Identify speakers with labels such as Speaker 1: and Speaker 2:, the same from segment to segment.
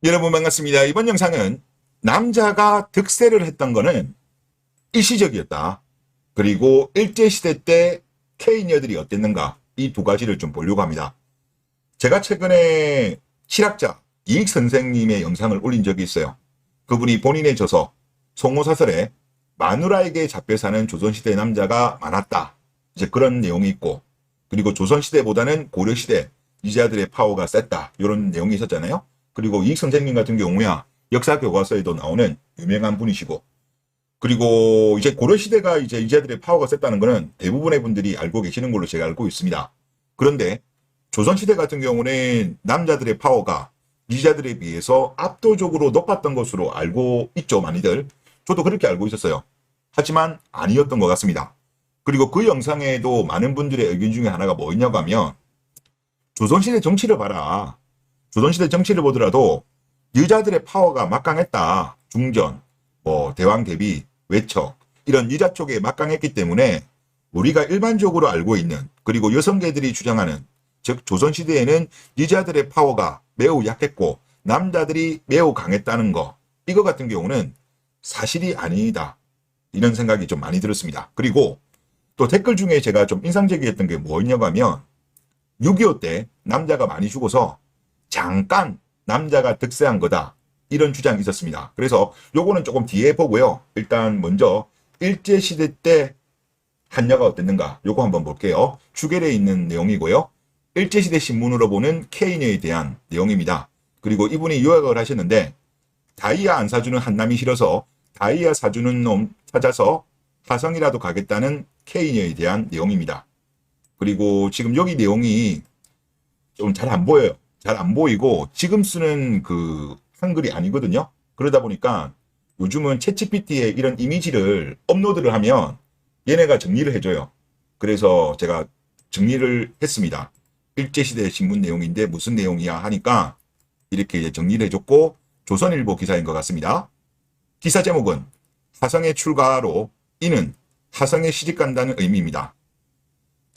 Speaker 1: 여러분 반갑습니다. 이번 영상은 남자가 득세를 했던 거는 일시적이었다. 그리고 일제시대 때 K녀들이 어땠는가 이 두 가지를 좀 보려고 합니다. 제가 최근에 실학자 이익 선생님의 영상을 올린 적이 있어요. 그분이 본인의 저서 송호사설에 마누라에게 잡혀 사는 조선시대 남자가 많았다. 이제 그런 내용이 있고, 그리고 조선시대보다는 고려시대 이자들의 파워가 셌다. 이런 내용이 있었잖아요. 그리고 이익 선생님 같은 경우야 역사 교과서에도 나오는 유명한 분이시고, 그리고 이제 고려시대가 이제 이자들의 파워가 셌다는 거는 대부분의 분들이 알고 계시는 걸로 제가 알고 있습니다. 그런데 조선시대 같은 경우는 남자들의 파워가 이자들에 비해서 압도적으로 높았던 것으로 알고 있죠, 많이들. 저도 그렇게 알고 있었어요. 하지만 아니었던 것 같습니다. 그리고 그 영상에도 많은 분들의 의견 중에 하나가 뭐였냐고 하면, 조선시대 정치를 봐라. 조선시대 정치를 보더라도 여자들의 파워가 막강했다. 중전, 대왕 대비, 외척 이런 여자 쪽에 막강했기 때문에 우리가 일반적으로 알고 있는, 그리고 여성계들이 주장하는, 즉 조선시대에는 여자들의 파워가 매우 약했고 남자들이 매우 강했다는 거, 이거 같은 경우는 사실이 아니다. 이런 생각이 좀 많이 들었습니다. 그리고 또 댓글 중에 제가 좀 인상적이었던 게 뭐였냐고 하면, 6.25 때 남자가 많이 죽어서 잠깐 남자가 득세한 거다. 이런 주장이 있었습니다. 그래서 요거는 조금 뒤에 보고요. 일단 먼저 일제시대 때 한여가 어땠는가 요거 한번 볼게요. 추계래에 있는 내용이고요. 일제시대 신문으로 보는 K녀에 대한 내용입니다. 그리고 이분이 요약을 하셨는데, 다이아 안 사주는 한남이 싫어서 다이아 사주는 놈 찾아서 화성이라도 가겠다는 K녀에 대한 내용입니다. 그리고 지금 여기 내용이 좀 잘 안 보여요. 잘 안 보이고 지금 쓰는 그 한글이 아니거든요. 그러다 보니까 요즘은 챗GPT에 이런 이미지를 업로드를 하면 얘네가 정리를 해줘요. 그래서 제가 정리를 했습니다. 일제시대 신문 내용인데 무슨 내용이야 하니까 이렇게 이제 정리를 해줬고, 조선일보 기사인 것 같습니다. 기사 제목은 화성에 출가로 이는 화성에 시집간다는 의미입니다.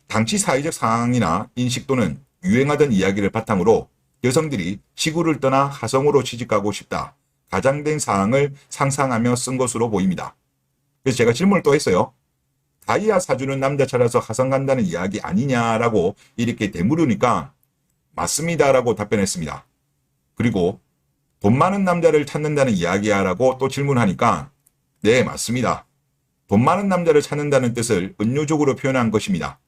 Speaker 1: 당시 사회적 상황이나 인식 또는 유행하던 이야기를 바탕으로 여성들이 지구를 떠나 화성으로 시집가고 싶다. 가장된 사항을 상상하며 쓴 것으로 보입니다. 그래서 제가 질문을 또 했어요. 다이아 사주는 남자 찾아서 화성 간다는 이야기 아니냐라고 이렇게 되물으니까 맞습니다라고 답변했습니다. 그리고 돈 많은 남자를 찾는다는 이야기야라고 또 질문하니까 네, 맞습니다. 돈 많은 남자를 찾는다는 뜻을 은유적으로 표현한 것입니다.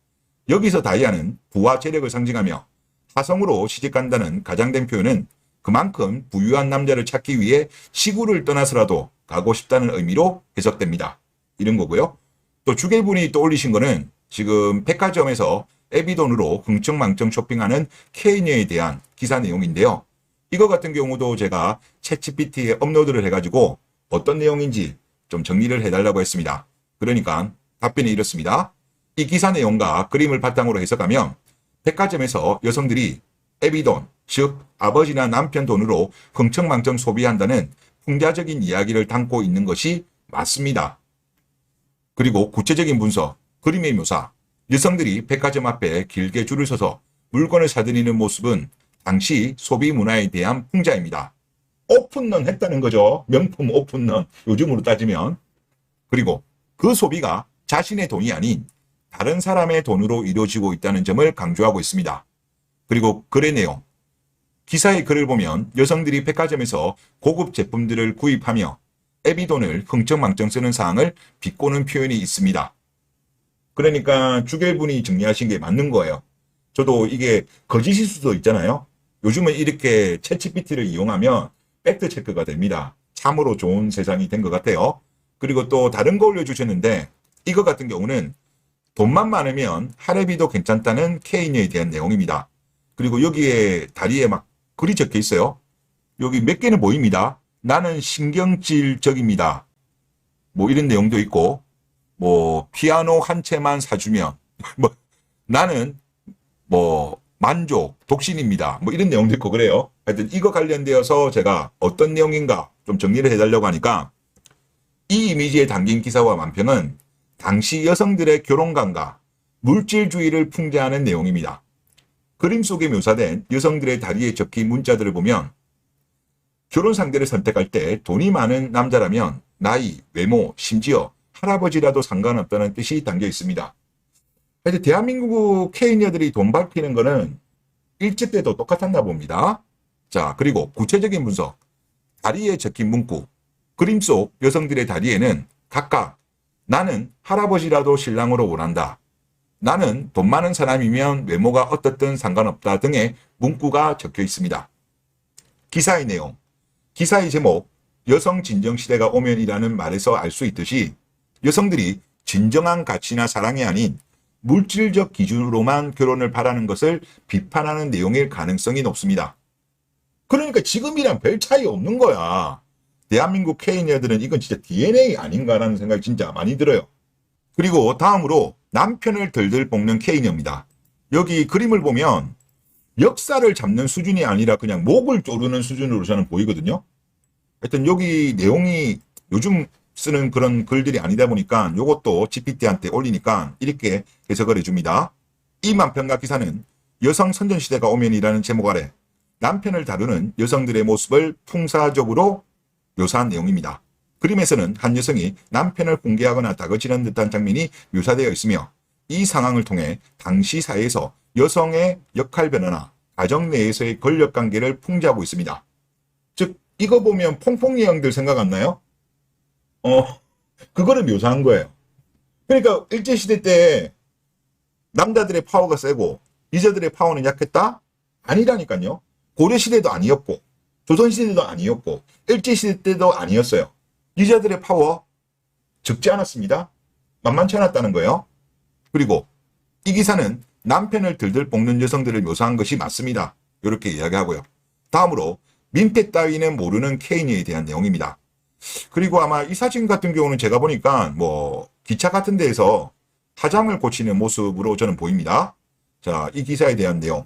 Speaker 1: 여기서 다이아는 부와 재력을 상징하며 화성으로 시집간다는 가장된 표현은 그만큼 부유한 남자를 찾기 위해 지구를 떠나서라도 가고 싶다는 의미로 해석됩니다. 이런 거고요. 또 주계분이 또 올리신 거는 지금 백화점에서 애비돈으로 흥청망청 쇼핑하는 K녀에 대한 기사 내용인데요. 이거 같은 경우도 제가 챗GPT에 업로드를 해가지고 어떤 내용인지 좀 정리를 해달라고 했습니다. 그러니까 답변이 이렇습니다. 이 기사 내용과 그림을 바탕으로 해석하면 백화점에서 여성들이 애비돈, 즉 아버지나 남편 돈으로 흥청망청 소비한다는 풍자적인 이야기를 담고 있는 것이 맞습니다. 그리고 구체적인 문서, 그림의 묘사, 여성들이 백화점 앞에 길게 줄을 서서 물건을 사들이는 모습은 당시 소비 문화에 대한 풍자입니다. 오픈런 했다는 거죠. 명품 오픈런, 요즘으로 따지면. 그리고 그 소비가 자신의 돈이 아닌 다른 사람의 돈으로 이루어지고 있다는 점을 강조하고 있습니다. 그리고 글의 내용. 기사의 글을 보면 여성들이 백화점에서 고급 제품들을 구입하며 애비돈을 흥청망청 쓰는 사항을 비꼬는 표현이 있습니다. 그러니까 주결분이 정리하신 게 맞는 거예요. 저도 이게 거짓일 수도 있잖아요. 요즘은 이렇게 챗GPT를 이용하면 팩트 체크가 됩니다. 참으로 좋은 세상이 된 것 같아요. 그리고 또 다른 거 올려주셨는데, 이거 같은 경우는 돈만 많으면 할애비도 괜찮다는 K녀에 대한 내용입니다. 그리고 여기에 다리에 막 글이 적혀 있어요. 여기 몇 개는 보입니다. 나는 신경질적입니다. 뭐 이런 내용도 있고, 뭐 피아노 한 채만 사주면 뭐 나는 뭐 만족, 독신입니다. 뭐 이런 내용도 있고 그래요. 하여튼 이거 관련되어서 제가 어떤 내용인가 좀 정리를 해달라고 하니까, 이 이미지에 담긴 기사와 만평은 당시 여성들의 결혼관과 물질주의를 풍자하는 내용입니다. 그림 속에 묘사된 여성들의 다리에 적힌 문자들을 보면 결혼 상대를 선택할 때 돈이 많은 남자라면 나이, 외모, 심지어 할아버지라도 상관없다는 뜻이 담겨 있습니다. 하여튼 대한민국 케이녀들이 돈 밝히는 거는 일제 때도 똑같았나 봅니다. 자, 그리고 구체적인 분석. 다리에 적힌 문구. 그림 속 여성들의 다리에는 각각 나는 할아버지라도 신랑으로 원한다. 나는 돈 많은 사람이면 외모가 어떻든 상관없다 등의 문구가 적혀 있습니다. 기사의 내용. 기사의 제목. 여성 진정 시대가 오면이라는 말에서 알 수 있듯이 여성들이 진정한 가치나 사랑이 아닌 물질적 기준으로만 결혼을 바라는 것을 비판하는 내용일 가능성이 높습니다. 그러니까 지금이랑 별 차이 없는 거야. 대한민국 케이녀들은 이건 진짜 DNA 아닌가라는 생각이 진짜 많이 들어요. 그리고 다음으로 남편을 들들 볶는 케이녀입니다. 여기 그림을 보면 역사를 잡는 수준이 아니라 그냥 목을 조르는 수준으로 저는 보이거든요. 하여튼 여기 내용이 요즘 쓰는 그런 글들이 아니다 보니까 이것도 GPT한테 올리니까 이렇게 해석을 해줍니다. 이 만평가 기사는 여성 선전시대가 오면이라는 제목 아래 남편을 다루는 여성들의 모습을 풍사적으로 묘사한 내용입니다. 그림에서는 한 여성이 남편을 공개하거나 다그치는 듯한 장면이 묘사되어 있으며 이 상황을 통해 당시 사회에서 여성의 역할 변화나 가정 내에서의 권력관계를 풍자하고 있습니다. 즉 이거 보면 퐁퐁이 형들 생각 안 나요? 그거를 묘사한 거예요. 그러니까 일제시대 때 남자들의 파워가 세고 여자들의 파워는 약했다? 아니라니까요. 고려시대도 아니었고 조선시대도 아니었고 일제시대 때도 아니었어요. 여자들의 파워 적지 않았습니다. 만만치 않았다는 거예요. 그리고 이 기사는 남편을 들들 볶는 여성들을 묘사한 것이 맞습니다. 이렇게 이야기하고요. 다음으로 민폐 따위는 모르는 케이녀에 대한 내용입니다. 그리고 아마 이 사진 같은 경우는 제가 보니까 기차 같은 데에서 화장을 고치는 모습으로 저는 보입니다. 자, 이 기사에 대한 내용.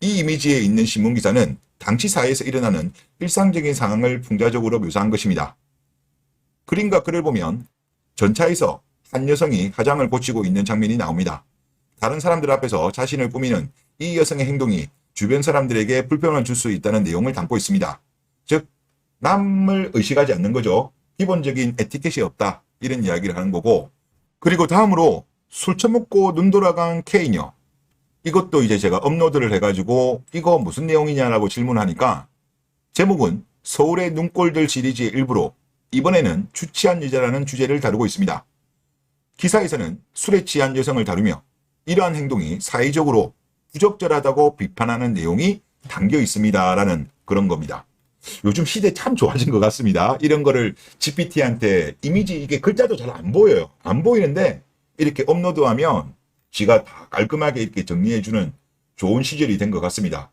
Speaker 1: 이 이미지에 있는 신문기사는 당시 사회에서 일어나는 일상적인 상황을 풍자적으로 묘사한 것입니다. 그림과 글을 보면 전차에서 한 여성이 화장을 고치고 있는 장면이 나옵니다. 다른 사람들 앞에서 자신을 꾸미는 이 여성의 행동이 주변 사람들에게 불편을 줄 수 있다는 내용을 담고 있습니다. 즉 남을 의식하지 않는 거죠. 기본적인 에티켓이 없다. 이런 이야기를 하는 거고. 그리고 다음으로 술 처먹고 눈 돌아간 케이녀. 이것도 이제 제가 업로드를 해가지고 이거 무슨 내용이냐라고 질문하니까 제목은 서울의 눈꼴들 시리즈의 일부로 이번에는 주취한 여자라는 주제를 다루고 있습니다. 기사에서는 술에 취한 여성을 다루며 이러한 행동이 사회적으로 부적절하다고 비판하는 내용이 담겨 있습니다라는 그런 겁니다. 요즘 시대 참 좋아진 것 같습니다. 이런 거를 GPT한테 이미지 이게 글자도 잘 안 보여요. 안 보이는데 이렇게 업로드하면 지가 다 깔끔하게 이렇게 정리해주는 좋은 시절이 된 것 같습니다.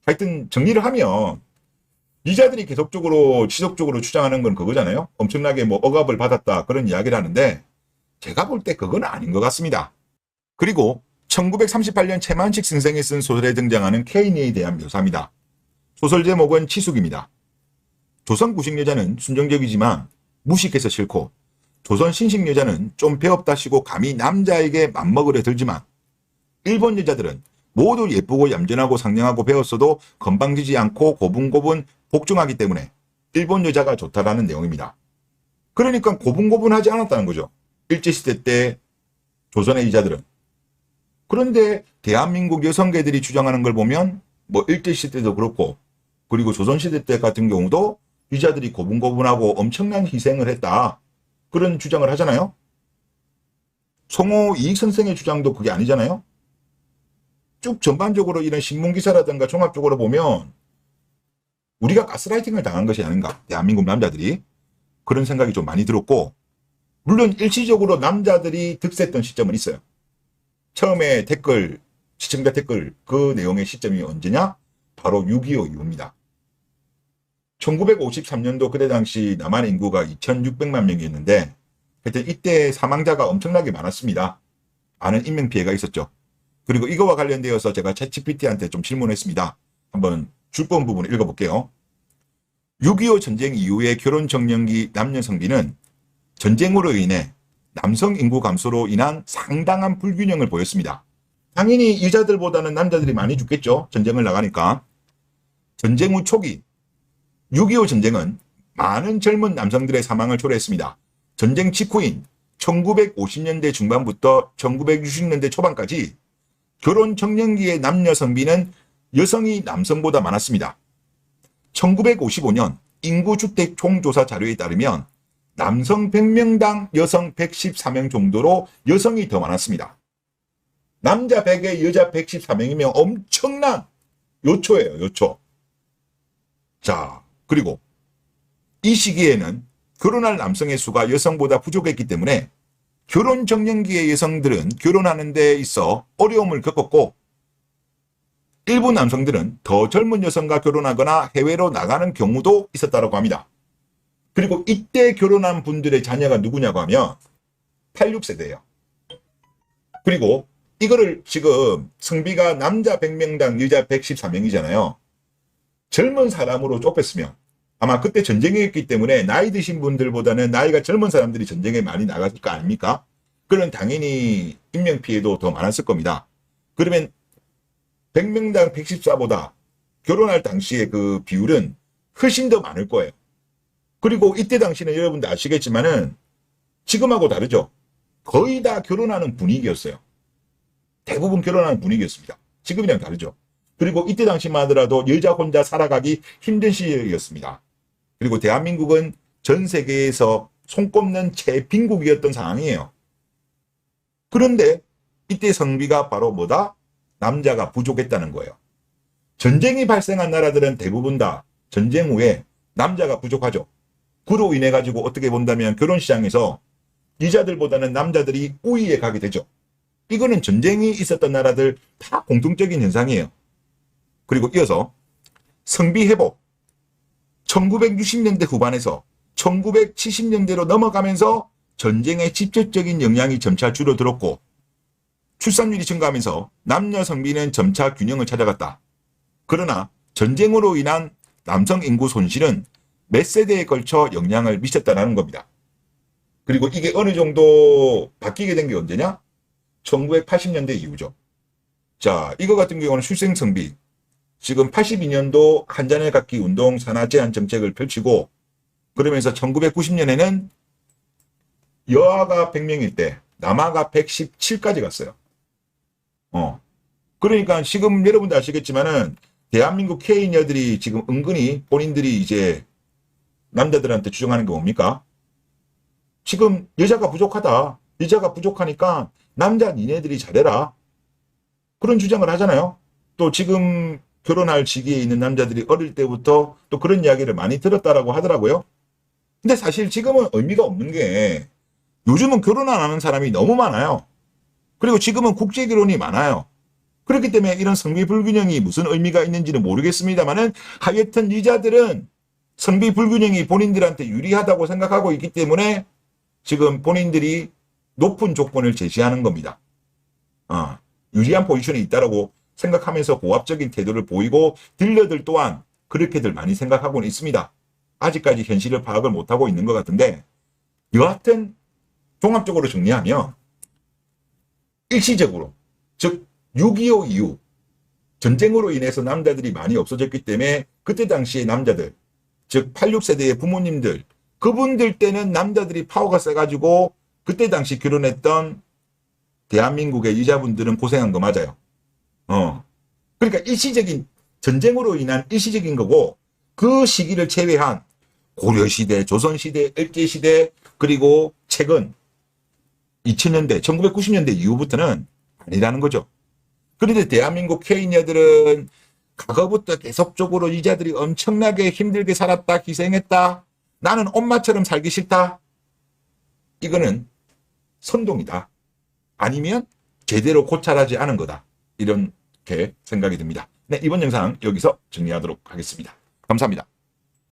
Speaker 1: 하여튼 정리를 하면 이자들이 계속적으로 지속적으로 주장하는 건 그거잖아요. 엄청나게 억압을 받았다 그런 이야기를 하는데 제가 볼 때 그건 아닌 것 같습니다. 그리고 1938년 최만식 선생이 쓴 소설에 등장하는 케이녀에 대한 묘사입니다. 소설 제목은 치숙입니다. 조선 구식 여자는 순정적이지만 무식해서 싫고 조선 신식 여자는 좀 배웠다시고 감히 남자에게 맘먹으려 들지만 일본 여자들은 모두 예쁘고 얌전하고 상냥하고 배웠어도 건방지지 않고 고분고분 복종하기 때문에 일본 여자가 좋다라는 내용입니다. 그러니까 고분고분하지 않았다는 거죠. 일제시대 때 조선의 여자들은. 그런데 대한민국 여성계들이 주장하는 걸 보면 일제시대 때도 그렇고 그리고 조선시대 때 같은 경우도 여자들이 고분고분하고 엄청난 희생을 했다. 그런 주장을 하잖아요. 송호 이익 선생의 주장도 그게 아니잖아요. 쭉 전반적으로 이런 신문기사라든가 종합적으로 보면 우리가 가스라이팅을 당한 것이 아닌가. 대한민국 남자들이. 그런 생각이 좀 많이 들었고 물론 일시적으로 남자들이 득세했던 시점은 있어요. 처음에 댓글, 시청자 댓글 그 내용의 시점이 언제냐? 바로 6.25 이후입니다. 1953년도 그때 당시 남한 인구가 2,600만 명이었는데 하여튼 이때 사망자가 엄청나게 많았습니다. 많은 인명피해가 있었죠. 그리고 이거와 관련되어서 제가 챗GPT한테 좀 질문했습니다. 한번 줄본 부분을 읽어볼게요. 6.25 전쟁 이후의 결혼 정년기 남녀 성비는 전쟁으로 인해 남성 인구 감소로 인한 상당한 불균형을 보였습니다. 당연히 여자들보다는 남자들이 많이 죽겠죠. 전쟁을 나가니까. 전쟁 후 초기 6.25 전쟁은 많은 젊은 남성들의 사망을 초래했습니다. 전쟁 직후인 1950년대 중반부터 1960년대 초반까지 결혼 청년기의 남녀 성비는 여성이 남성보다 많았습니다. 1955년 인구주택 총조사 자료에 따르면 남성 100명당 여성 114명 정도로 여성이 더 많았습니다. 남자 100에 여자 114명이면 엄청난 요초예요, 요초. 자, 그리고 이 시기에는 결혼할 남성의 수가 여성보다 부족했기 때문에 결혼 정년기의 여성들은 결혼하는 데 있어 어려움을 겪었고, 일부 남성들은 더 젊은 여성과 결혼하거나 해외로 나가는 경우도 있었다고 합니다. 그리고 이때 결혼한 분들의 자녀가 누구냐고 하면 86세대예요. 그리고 이거를 지금 성비가 남자 100명당 여자 114명이잖아요. 젊은 사람으로 좁혔으면 아마 그때 전쟁이었기 때문에 나이 드신 분들보다는 나이가 젊은 사람들이 전쟁에 많이 나갔을 거 아닙니까? 그런 당연히 인명피해도 더 많았을 겁니다. 그러면 100명당 114보다 결혼할 당시에 그 비율은 훨씬 더 많을 거예요. 그리고 이때 당시는 여러분들 아시겠지만은 지금하고 다르죠. 거의 다 결혼하는 분위기였어요. 대부분 결혼하는 분위기였습니다. 지금이랑 다르죠. 그리고 이때 당시만 하더라도 여자 혼자 살아가기 힘든 시절이었습니다. 그리고 대한민국은 전 세계에서 손꼽는 최빈국이었던 상황이에요. 그런데 이때 성비가 바로 뭐다? 남자가 부족했다는 거예요. 전쟁이 발생한 나라들은 대부분 다 전쟁 후에 남자가 부족하죠. 그로 인해 가지고 어떻게 본다면 결혼시장에서 여자들보다는 남자들이 우위에 가게 되죠. 이거는 전쟁이 있었던 나라들 다 공통적인 현상이에요. 그리고 이어서 성비 회복. 1960년대 후반에서 1970년대로 넘어가면서 전쟁의 직접적인 영향이 점차 줄어들었고, 출산율이 증가하면서 남녀 성비는 점차 균형을 찾아갔다. 그러나 전쟁으로 인한 남성 인구 손실은 몇 세대에 걸쳐 영향을 미쳤다는 겁니다. 그리고 이게 어느 정도 바뀌게 된 게 언제냐? 1980년대 이후죠. 자, 이거 같은 경우는 출생성비. 지금 82년도 한잔을 갖기 운동 산하 제한 정책을 펼치고, 그러면서 1990년에는 여아가 100명일 때 남아가 117까지 갔어요. 그러니까 지금 여러분도 아시겠지만은 대한민국 K녀들이 지금 은근히 본인들이 이제 남자들한테 주장하는 게 뭡니까? 지금 여자가 부족하다. 여자가 부족하니까 남자 니네들이 잘해라. 그런 주장을 하잖아요. 또 지금 결혼할 시기에 있는 남자들이 어릴 때부터 또 그런 이야기를 많이 들었다라고 하더라고요. 근데 사실 지금은 의미가 없는 게 요즘은 결혼 안 하는 사람이 너무 많아요. 그리고 지금은 국제 결혼이 많아요. 그렇기 때문에 이런 성비 불균형이 무슨 의미가 있는지는 모르겠습니다만은 하여튼 여자들은 성비 불균형이 본인들한테 유리하다고 생각하고 있기 때문에 지금 본인들이 높은 조건을 제시하는 겁니다. 유리한 포지션이 있다라고 생각하면서 고압적인 태도를 보이고 딜러들 또한 그렇게들 많이 생각하고는 있습니다. 아직까지 현실을 파악을 못하고 있는 것 같은데, 여하튼 종합적으로 정리하면 일시적으로, 즉 6.25 이후 전쟁으로 인해서 남자들이 많이 없어졌기 때문에 그때 당시에 남자들, 즉 86세대의 부모님들, 그분들 때는 남자들이 파워가 세가지고 그때 당시 결혼했던 대한민국의 여자분들은 고생한 거 맞아요. 그러니까 일시적인, 전쟁으로 인한 일시적인 거고, 그 시기를 제외한 고려시대, 조선시대, 일제시대, 그리고 최근 2000년대, 1990년대 이후부터는 아니라는 거죠. 그런데 대한민국 K녀들은 과거부터 계속적으로 여자들이 엄청나게 힘들게 살았다, 희생했다, 나는 엄마처럼 살기 싫다, 이거는 선동이다. 아니면 제대로 고찰하지 않은 거다. 이렇게 생각이 듭니다. 네, 이번 영상 여기서 정리하도록 하겠습니다. 감사합니다.